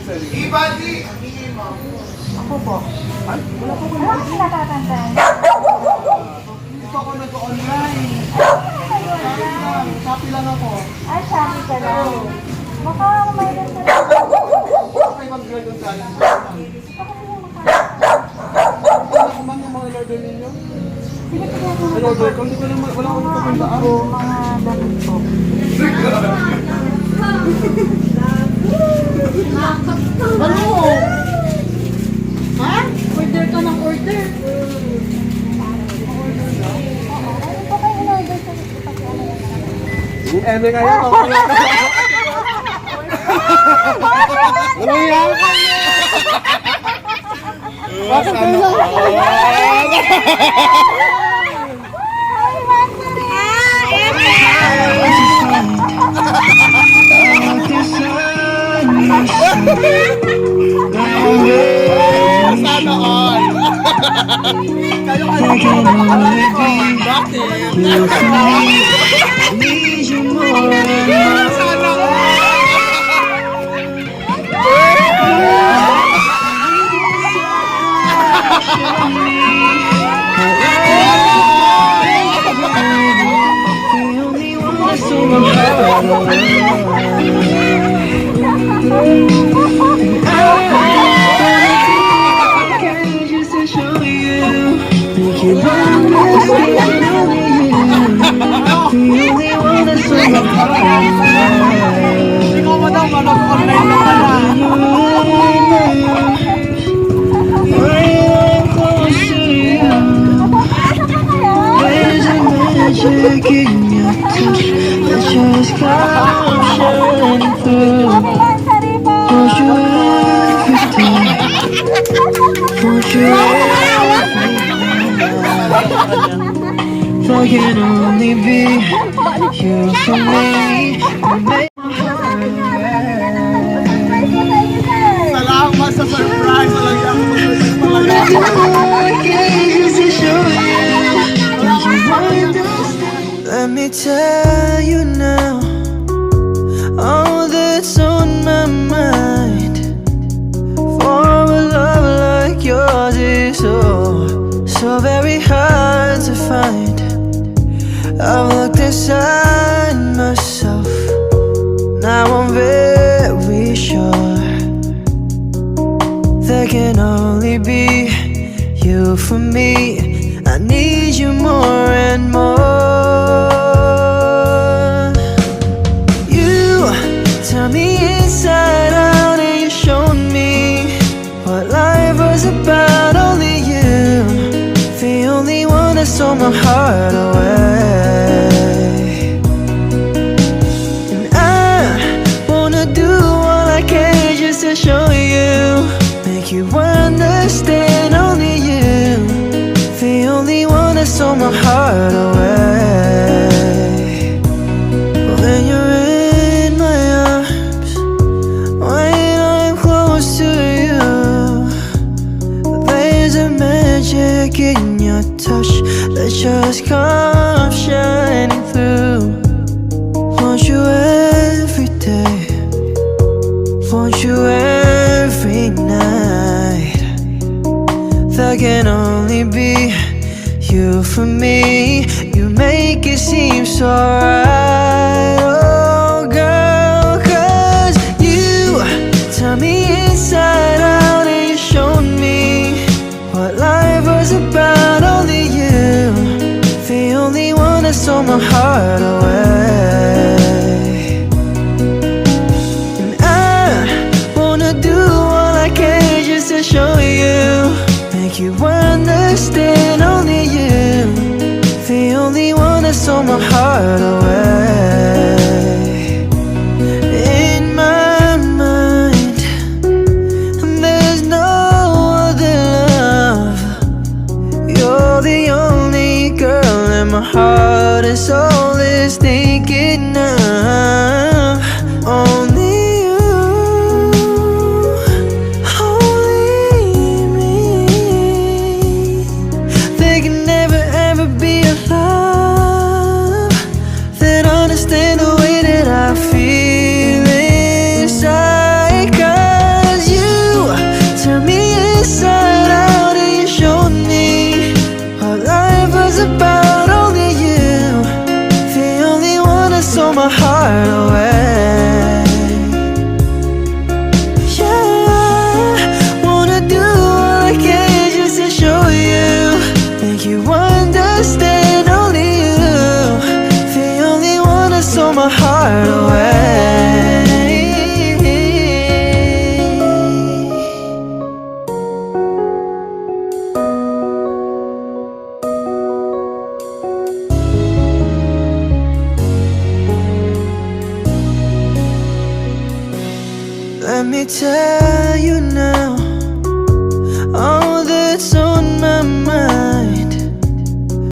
Monthsary. Ibadi! Ako po. Ay, wala po Ano ang natatandaan? Dito ako nag-online. Shopee lang ako. Ah, Shopee ka lang. Baka mayroon ka lang. Okay, mag-grade on tayo. Wala ko man yung mga order ninyo. Sige, sige ako. Order ko, hindi ko lang, wala akong pagkandaan. Mga damit po. Ano? Ha? Order ka ng order. Ano po kayo in-order sa Eme kaya ako. Walang yan ka niya! Bakit kayo lang? Sana all! Kayo Sana Hindi ko ba daw mag-online na pala? Magic in your touch, that just come shining through. Want you everything, want you everything. If I can only be you for me, you make my heart Salamat sa surprise! Walang yan ako mag-surprise talaga. Let me tell you now, all that's on my mind. For a love like yours is so very hard to find. I've looked inside myself, now I'm very sure there can only be you for me. I need you more and more. You turned me inside out and you showed me what life was about. Only you, the only one that stole my heart away. And I wanna do all I can just to show you, make you understand. Only you, the only one that stole my heart away. When you're in my arms, when I'm close to you, there's a magic in your touch that just comes shining through. Want you every day, want you every night. There can only be you for me. heart away. Yeah, wanna do all I can just to show you, make you understand. Only you, the only one that stole my heart away. Let me tell you now,